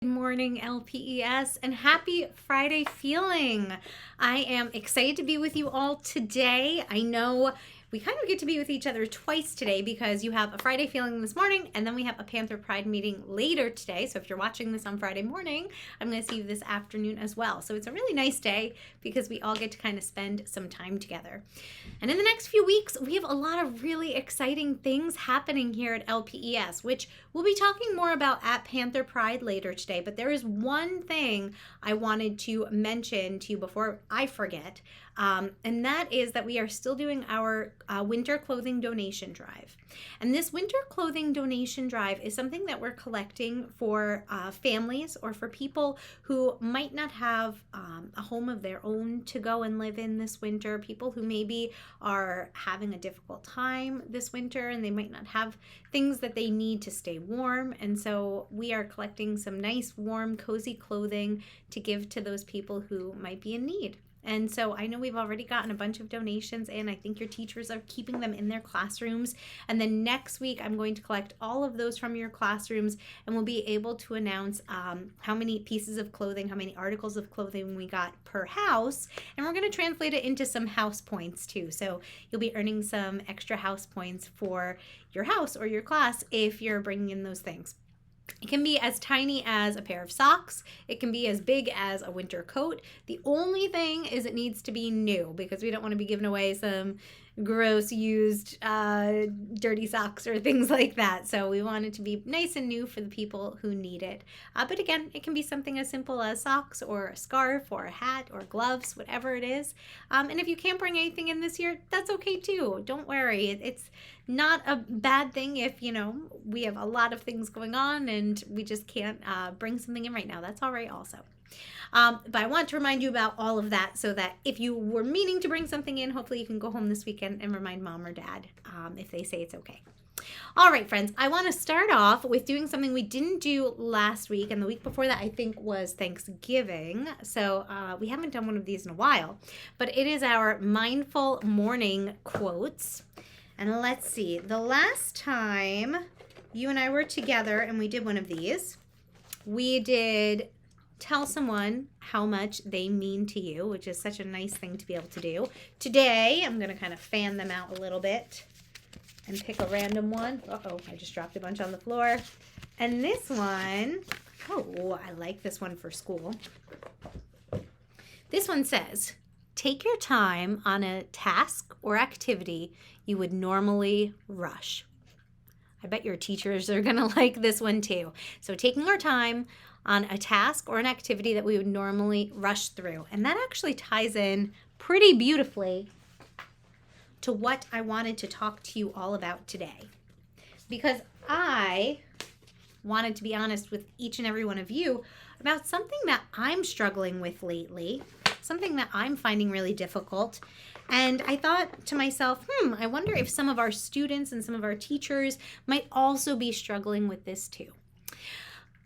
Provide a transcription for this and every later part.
Good morning, LPES, and happy Friday feeling. I am excited to be with you all today. I know we kind of get to be with each other twice today because you have a Friday feeling this morning and then we have a Panther Pride meeting later today. So if you're watching this on Friday morning, I'm going to see you this afternoon as well. So it's a really nice day because we all get to kind of spend some time together. And in the next few weeks, we have a lot of really exciting things happening here at LPES, which we'll be talking more about at Panther Pride later today. But there is one thing I wanted to mention to you before I forget, and that is that we are still doing our winter clothing donation drive. And this winter clothing donation drive is something that we're collecting for families or for people who might not have a home of their own to go and live in this winter, people who maybe are having a difficult time this winter and they might not have things that they need to stay warm. And so we are collecting some nice, warm, cozy clothing to give to those people who might be in need. And so I know we've already gotten a bunch of donations in. I think your teachers are keeping them in their classrooms. And then next week, I'm going to collect all of those from your classrooms and we'll be able to announce how many pieces of clothing, how many articles of clothing we got per house. And we're going to translate it into some house points too. So you'll be earning some extra house points for your house or your class if you're bringing in those things. It can be as tiny as a pair of socks. It can be as big as a winter coat. The only thing is it needs to be new because we don't want to be giving away some gross used dirty socks or things like that. So we want it to be nice and new for the people who need it. But again, it can be something as simple as socks or a scarf or a hat or gloves, whatever it is. And if you can't bring anything in this year, that's okay too. Don't worry. It's not a bad thing if, we have a lot of things going on and we just can't bring something in right now. That's all right also. But I want to remind you about all of that so that if you were meaning to bring something in, hopefully you can go home this weekend and remind mom or dad if they say it's okay. All right, friends, I want to start off with doing something we didn't do last week, and the week before that I think was Thanksgiving. So we haven't done one of these in a while, but it is our mindful morning quotes. And let's see, the last time you and I were together and we did one of these, we did tell someone how much they mean to you, which is such a nice thing to be able to do. Today, I'm going to kind of fan them out a little bit and pick a random one. Uh-oh, I just dropped a bunch on the floor. And this one, oh, I like this one for school. This one says, take your time on a task or activity you would normally rush. I bet your teachers are going to like this one too. So taking our time on a task or an activity that we would normally rush through. And that actually ties in pretty beautifully to what I wanted to talk to you all about today. Because I wanted to be honest with each and every one of you about something that I'm struggling with lately, something that I'm finding really difficult. And I thought to myself, I wonder if some of our students and some of our teachers might also be struggling with this too.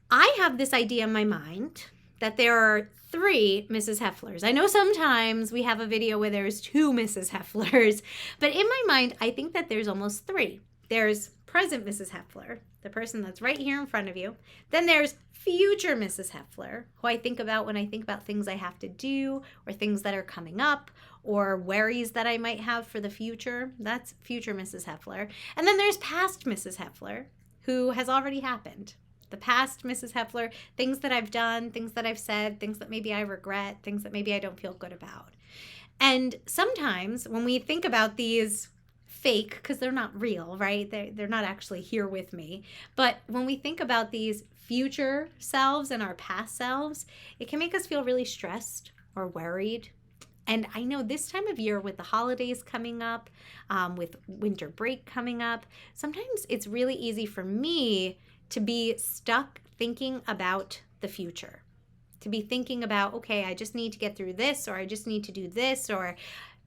I have this idea in my mind that there are 3 Mrs. Hefflers. I know sometimes we have a video where there's 2 Mrs. Hefflers, but in my mind, I think that there's almost 3. There's present Mrs. Heffler, the person that's right here in front of you. Then there's future Mrs. Heffler, who I think about when I think about things I have to do or things that are coming up or worries that I might have for the future. That's future Mrs. Heffler. And then there's past Mrs. Heffler, who has already happened. The past Mrs. Heffler, things that I've done, things that I've said, things that maybe I regret, things that maybe I don't feel good about. And sometimes when we think about these fake, because they're not real, right? They're not actually here with me. But when we think about these future selves and our past selves, it can make us feel really stressed or worried. And I know this time of year with the holidays coming up, with winter break coming up, sometimes it's really easy for me to be stuck thinking about the future, to be thinking about, okay, I just need to get through this, or I just need to do this, or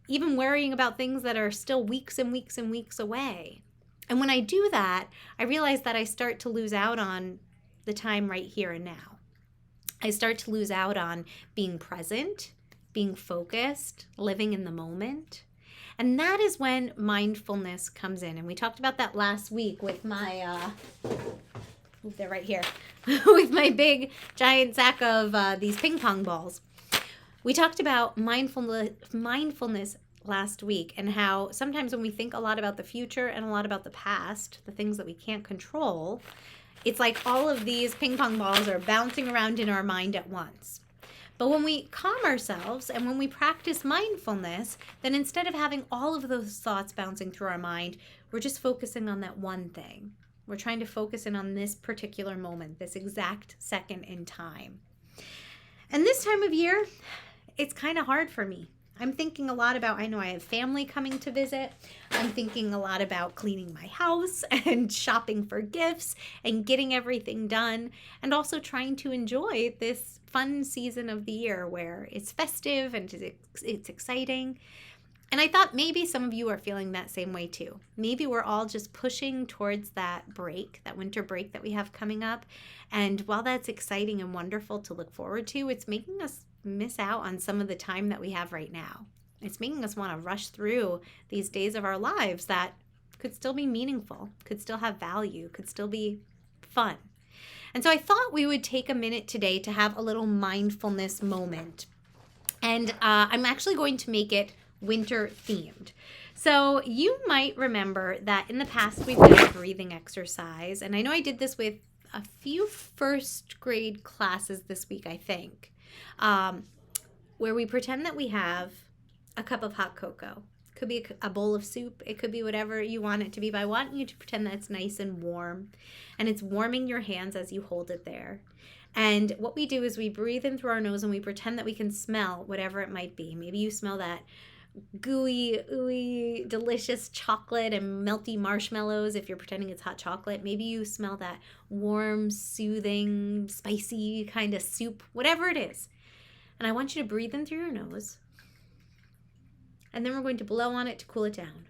even worrying about things that are still weeks and weeks and weeks away. And when I do that, I realize that I start to lose out on the time right here and now. I start to lose out on being present, being focused, living in the moment. And that is when mindfulness comes in. And we talked about that last week with my move that right here, with my big giant sack of these ping pong balls. We talked about mindfulness last week and how sometimes when we think a lot about the future and a lot about the past, the things that we can't control, it's like all of these ping pong balls are bouncing around in our mind at once. But when we calm ourselves and when we practice mindfulness, then instead of having all of those thoughts bouncing through our mind, we're just focusing on that one thing. We're trying to focus in on this particular moment, this exact second in time. And this time of year, it's kind of hard for me. I'm thinking a lot about, I know I have family coming to visit. I'm thinking a lot about cleaning my house and shopping for gifts and getting everything done, and also trying to enjoy this fun season of the year where it's festive and it's exciting. And I thought maybe some of you are feeling that same way too. Maybe we're all just pushing towards that break, that winter break that we have coming up. And while that's exciting and wonderful to look forward to, it's making us miss out on some of the time that we have right now. It's making us want to rush through these days of our lives that could still be meaningful, could still have value, could still be fun. And so I thought we would take a minute today to have a little mindfulness moment. And I'm actually going to make it winter themed. So you might remember that in the past we've done a breathing exercise. And I know I did this with a few first grade classes this week, I think. Where we pretend that we have a cup of hot cocoa. It could be a bowl of soup. It could be whatever you want it to be, but I want you to pretend that it's nice and warm, and it's warming your hands as you hold it there. And what we do is we breathe in through our nose and we pretend that we can smell whatever it might be. Maybe you smell that gooey, ooey, delicious chocolate and melty marshmallows if you're pretending it's hot chocolate. Maybe you smell that warm, soothing, spicy kind of soup, whatever it is. And I want you to breathe in through your nose. And then we're going to blow on it to cool it down.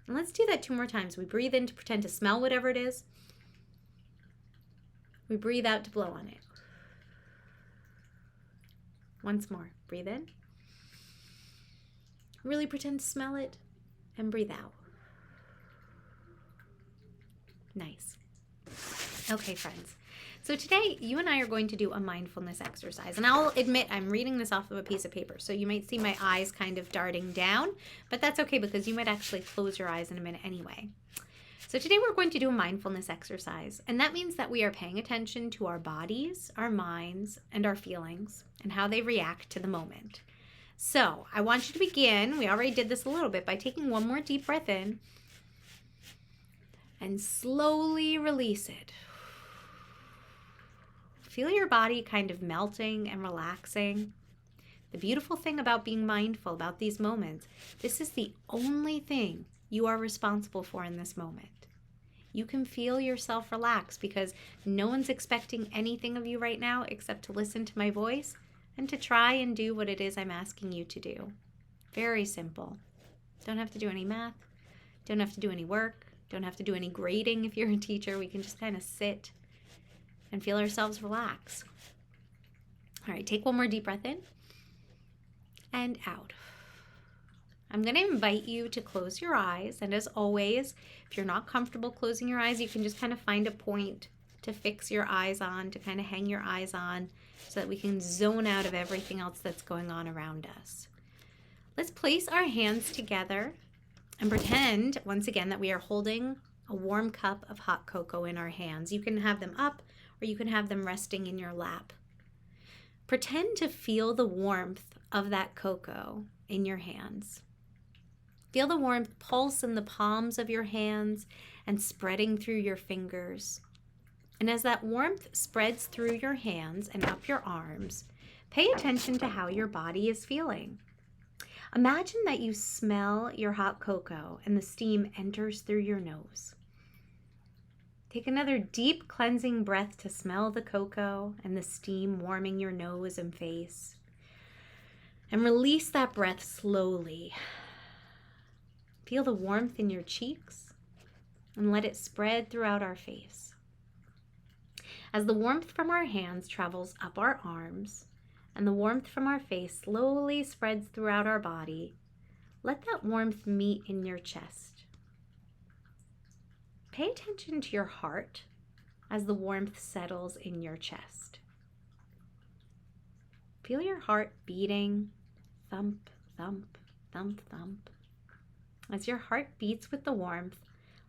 And let's do that 2 more times. We breathe in to pretend to smell whatever it is. We breathe out to blow on it. Once more. Breathe in. Really pretend to smell it. And breathe out. Nice. Okay, friends. So today, you and I are going to do a mindfulness exercise. And I'll admit, I'm reading this off of a piece of paper. So you might see my eyes kind of darting down. But that's okay because you might actually close your eyes in a minute anyway. So today we're going to do a mindfulness exercise. And that means that we are paying attention to our bodies, our minds, and our feelings, and how they react to the moment. So I want you to begin, we already did this a little bit, by taking one more deep breath in and slowly release it. Feel your body kind of melting and relaxing. The beautiful thing about being mindful about these moments, this is the only thing you are responsible for in this moment. You can feel yourself relax because no one's expecting anything of you right now except to listen to my voice and to try and do what it is I'm asking you to do. Very simple. Don't have to do any math. Don't have to do any work. Don't have to do any grading if you're a teacher. We can just kind of sit and feel ourselves relax. All right, take one more deep breath in and out. I'm going to invite you to close your eyes. And as always, if you're not comfortable closing your eyes, you can just kind of find a point to fix your eyes on, to kind of hang your eyes on so that we can zone out of everything else that's going on around us. Let's place our hands together and pretend, once again, that we are holding a warm cup of hot cocoa in our hands. You can have them up or you can have them resting in your lap. Pretend to feel the warmth of that cocoa in your hands. Feel the warmth pulse in the palms of your hands and spreading through your fingers. And as that warmth spreads through your hands and up your arms, pay attention to how your body is feeling. Imagine that you smell your hot cocoa and the steam enters through your nose. Take another deep cleansing breath to smell the cocoa and the steam warming your nose and face. And release that breath slowly. Feel the warmth in your cheeks and let it spread throughout our face. As the warmth from our hands travels up our arms and the warmth from our face slowly spreads throughout our body, let that warmth meet in your chest. Pay attention to your heart as the warmth settles in your chest. Feel your heart beating, thump, thump, thump, thump. As your heart beats with the warmth,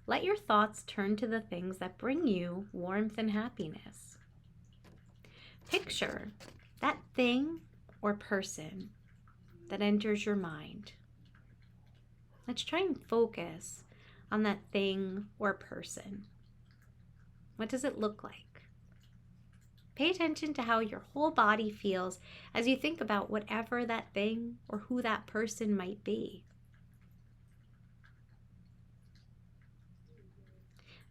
let your thoughts turn to the things that bring you warmth and happiness. Picture that thing or person that enters your mind. Let's try and focus on that thing or person. What does it look like? Pay attention to how your whole body feels as you think about whatever that thing or who that person might be.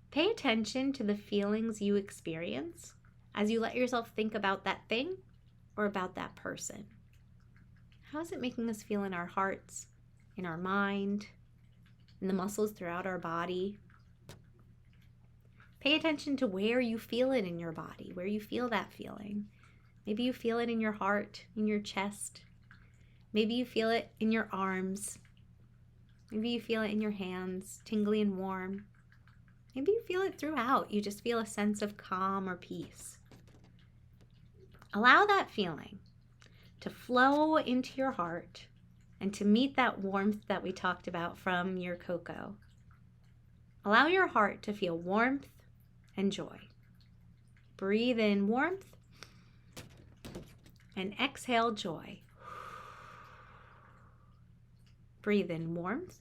Pay attention to the feelings you experience as you let yourself think about that thing or about that person. How is it making us feel in our hearts, in our mind, in the muscles throughout our body? Pay attention to where you feel it in your body, where you feel that feeling. Maybe you feel it in your heart, in your chest. Maybe you feel it in your arms. Maybe you feel it in your hands, tingly and warm. Maybe you feel it throughout. You just feel a sense of calm or peace. Allow that feeling to flow into your heart and to meet that warmth that we talked about from your cocoa. Allow your heart to feel warmth and joy. Breathe in warmth and exhale joy. Breathe in warmth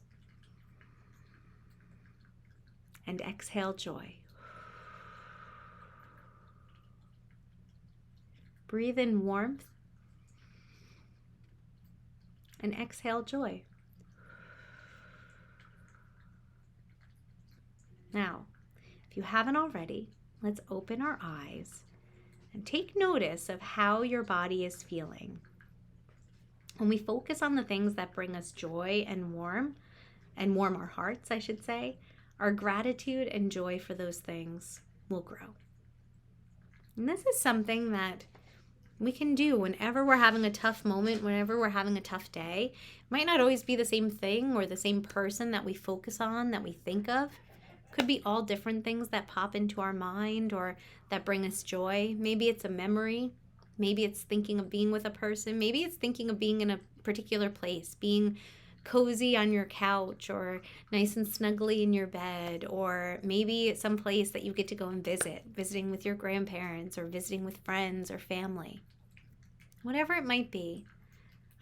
and exhale joy. Breathe in warmth and exhale joy. Now, if you haven't already, let's open our eyes and take notice of how your body is feeling. When we focus on the things that bring us joy and warm our hearts, I should say, our gratitude and joy for those things will grow. And this is something that we can do whenever we're having a tough moment, whenever we're having a tough day. It might not always be the same thing or the same person that we focus on, that we think of. It could be all different things that pop into our mind or that bring us joy. Maybe it's a memory. Maybe it's thinking of being with a person. Maybe it's thinking of being in a particular place, being cozy on your couch or nice and snuggly in your bed, or maybe it's some place that you get to go and visiting with your grandparents or visiting with friends or family. Whatever it might be,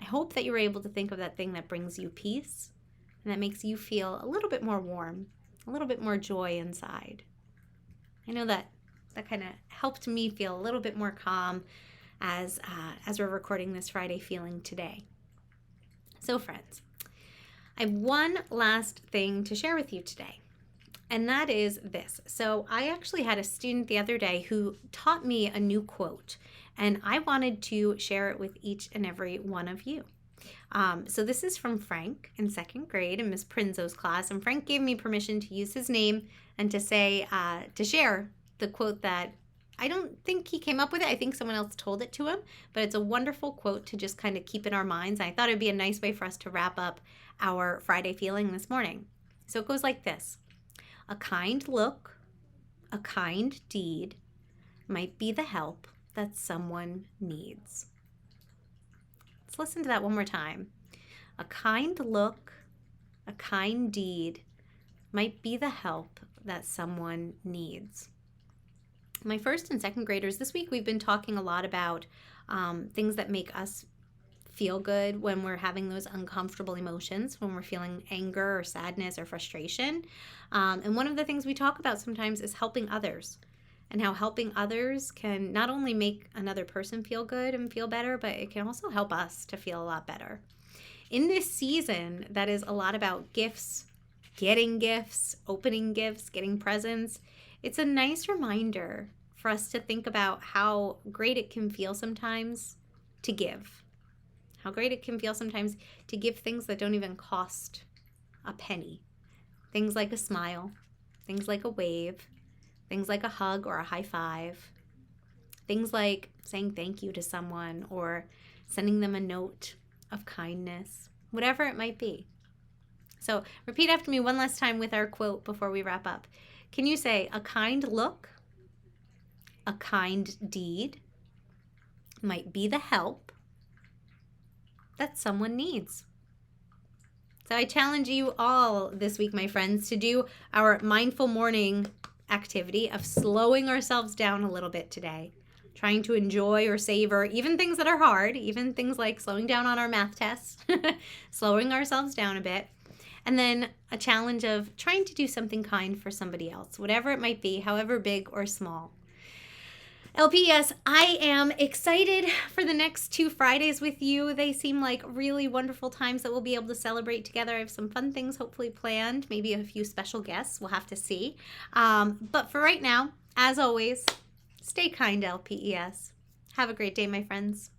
I hope that you're able to think of that thing that brings you peace and that makes you feel a little bit more warm, a little bit more joy inside. I know that kind of helped me feel a little bit more calm as we're recording this Friday feeling today. So friends, I have one last thing to share with you today, and that is this. So I actually had a student the other day who taught me a new quote, and I wanted to share it with each and every one of you. So this is from Frank in second grade in Miss Prinzo's class, and Frank gave me permission to use his name and to say, to share the quote that I don't think he came up with it. I think someone else told it to him, but it's a wonderful quote to just kind of keep in our minds. I thought it'd be a nice way for us to wrap up our Friday feeling this morning. So it goes like this. A kind look, a kind deed might be the help that someone needs. Let's listen to that one more time. A kind look, a kind deed might be the help that someone needs. My first and second graders, this week we've been talking a lot about things that make us feel good when we're having those uncomfortable emotions, when we're feeling anger or sadness or frustration. And one of the things we talk about sometimes is helping others, and how helping others can not only make another person feel good and feel better, but it can also help us to feel a lot better. In this season, that is a lot about gifts, getting gifts, opening gifts, getting presents. It's a nice reminder for us to think about how great it can feel sometimes to give. How great it can feel sometimes to give things that don't even cost a penny. Things like a smile, things like a wave, things like a hug or a high five, things like saying thank you to someone or sending them a note of kindness, whatever it might be. So repeat after me one last time with our quote before we wrap up. Can you say a kind look, a kind deed might be the help that someone needs? So I challenge you all this week, my friends, to do our mindful morning activity of slowing ourselves down a little bit today, trying to enjoy or savor even things that are hard, even things like slowing down on our math tests, slowing ourselves down a bit. And then a challenge of trying to do something kind for somebody else, whatever it might be, however big or small. LPS, I am excited for the next 2 Fridays with you. They seem like really wonderful times that we'll be able to celebrate together. I have some fun things hopefully planned, maybe a few special guests. We'll have to see. But for right now, as always, stay kind, LPES. Have a great day, my friends.